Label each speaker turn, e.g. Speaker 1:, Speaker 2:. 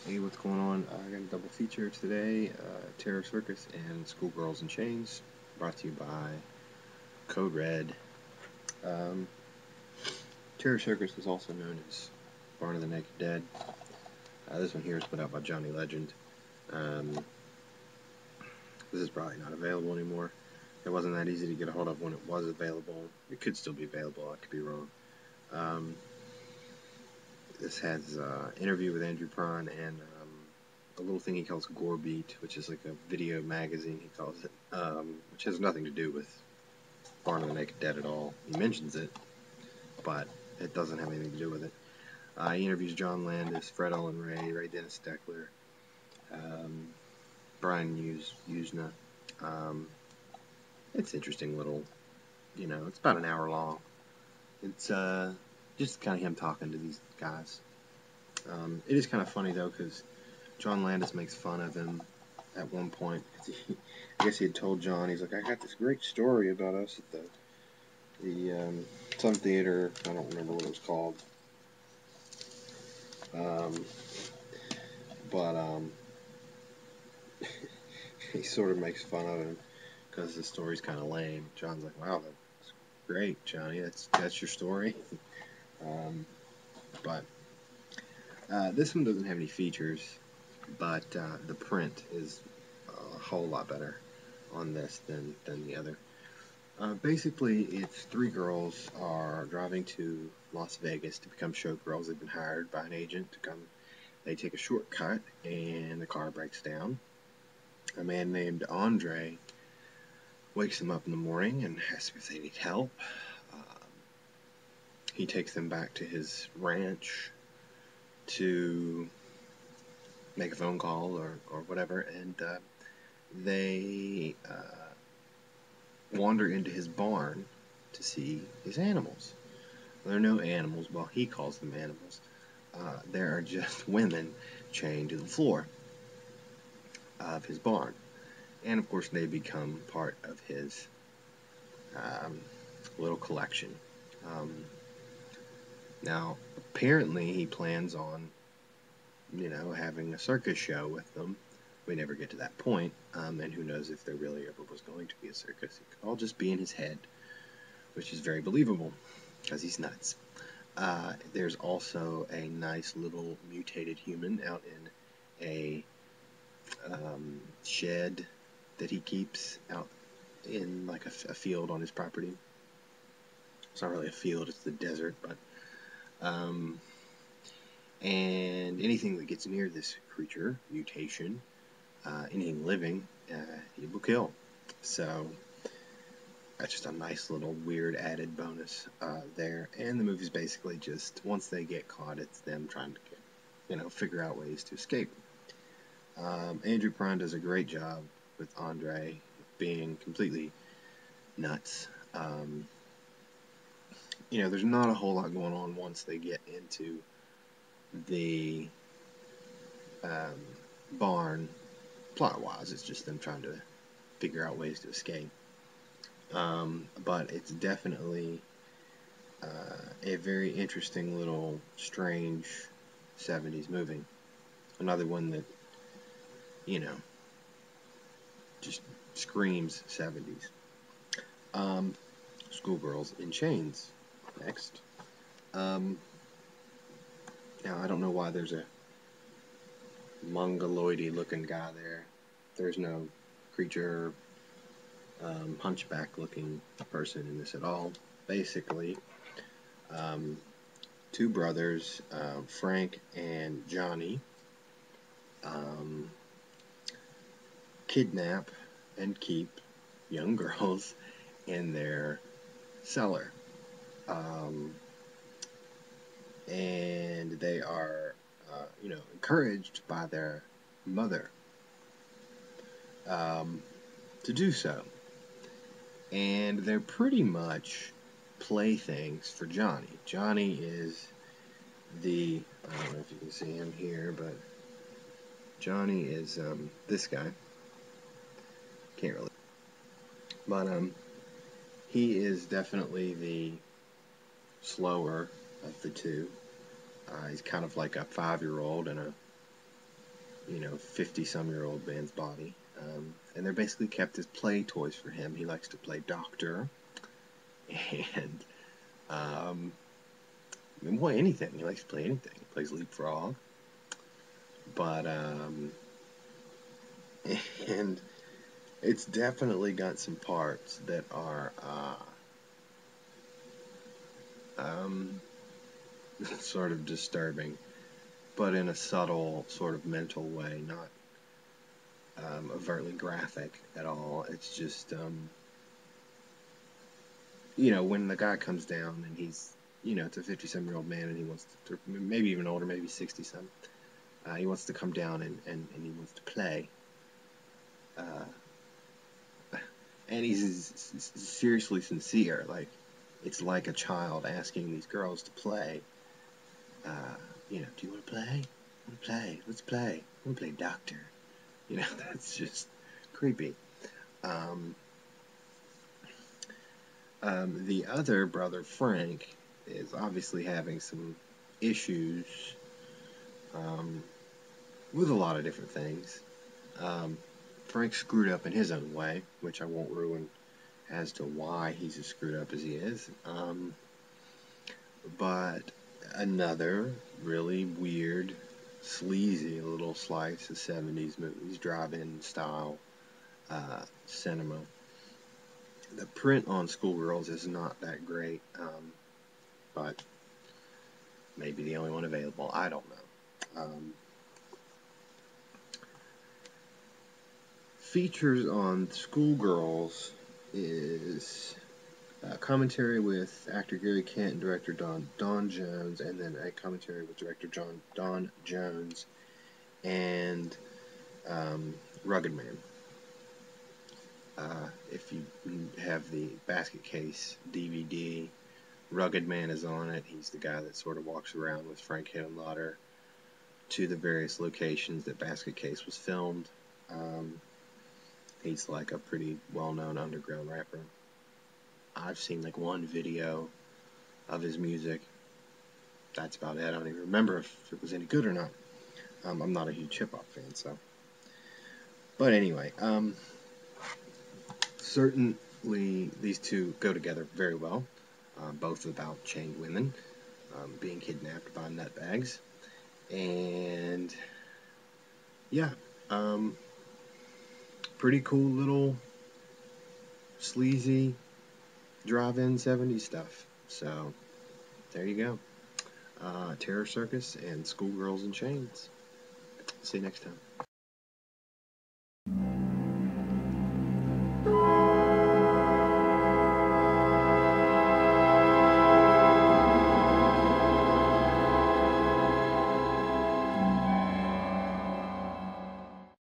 Speaker 1: Hey, what's going on? I got a double feature today, Terror Circus and Schoolgirls in Chains, brought to you by Code Red. Um, Terror Circus is also known as Barn of the Naked Dead. This one here is put out by Johnny Legend. Um, this is probably not available anymore. It wasn't that easy to get a hold of when it was available. It could still be available, I could be wrong. Um, this has interview with Andrew Prine and a little thing he calls Gore Beat, which is like a video magazine, he calls it, which has nothing to do with Barn of the Naked Dead at all. He mentions it, but it doesn't have anything to do with it. He interviews John Landis, Fred Olen Ray Dennis Steckler, um, Brian Usna. Um, it's interesting little, it's about an hour long. It's just kind of him talking to these guys. It is kind of funny though, because John Landis makes fun of him at one point. I guess he had told John, he's like, I got this great story about us at the some theater. I don't remember what it was called. Um, but he sort of makes fun of him because the story's kind of lame. John's like, wow, that's great, Johnny. That's your story. Um, but this one doesn't have any features, but the print is a whole lot better on this than the other. Basically, it's three girls are driving to Las Vegas to become showgirls. They've been hired by an agent to come. They take a shortcut, and the car breaks down. A man named Andre wakes them up in the morning and asks if they need help. Um, he takes them back to his ranch to make a phone call or whatever, and they wander into his barn to see his animals. There are no animals. Well, he calls them animals. There are just women chained to the floor of his barn. And of course, they become part of his um, little collection. Um, Now, apparently, he plans on, having a circus show with them. We never get to that point, and who knows if there really ever was going to be a circus. It could all just be in his head, which is very believable because he's nuts. There's also a nice little mutated human out in a shed that he keeps out in like a field on his property. It's not really a field; it's the desert, but um, and anything that gets near this creature, mutation, anything living, he will kill. So that's just a nice little weird added bonus there. And the movie's basically just once they get caught, it's them trying to figure out ways to escape. Andrew Prine does a great job with Andre being completely nuts. There's not a whole lot going on once they get into the um, barn. Plot-wise, it's just them trying to figure out ways to escape. But it's definitely a very interesting little strange 70s movie. Another one that, you know, just screams 70s. Um, Schoolgirls in Chains. Next. Um, Now, I don't know why there's a mongoloidy looking guy there. There's no creature, hunchback looking person in this at all. Basically, um, two brothers, Frank and Johnny, um, kidnap and keep young girls in their cellar. Um, and they are, encouraged by their mother um, to do so. And they're pretty much playthings for Johnny. Johnny is I don't know if you can see him here, but Johnny is this guy. Can't really. But he is definitely the slower of the two. He's kind of like a 5-year-old in a 50-some-year-old man's body. And they're basically kept as play toys for him. He likes to play doctor. And, boy, anything. He likes to play anything. He plays leapfrog. But, and it's definitely got some parts that are, sort of disturbing, but in a subtle, sort of mental way, not overtly graphic at all. It's just, when the guy comes down and he's, it's a 50-some-year-old man and he wants to, maybe even older, maybe 60-some, he wants to come down and he wants to play. And he's seriously sincere. Like, it's like a child asking these girls to play. Do you want to play? I want to play. Let's play. I want to play doctor. That's just creepy. The other brother, Frank, is obviously having some issues with a lot of different things. Frank screwed up in his own way, which I won't ruin as to why he's as screwed up as he is. But another really weird, sleazy little slice of 70s movies, drive-in style cinema. The print on Schoolgirls is not that great, but maybe the only one available. I don't know. Features on Schoolgirls is commentary with actor Gary Kent and director Don Jones, and then a commentary with director Don Jones and Rugged Man. If you have the Basket Case DVD, Rugged Man is on it. He's the guy that sort of walks around with Frank Henenlotter to the various locations that Basket Case was filmed. He's like a pretty well-known underground rapper. I've seen like one video of his music. That's about it. I don't even remember if it was any good or not. I'm not a huge hip-hop fan, so. But anyway, certainly these two go together very well. Both about chained women being kidnapped by nutbags. And, yeah, pretty cool little sleazy drive-in 70s stuff. So, there you go. Terror Circus and Schoolgirls in Chains. See you next time.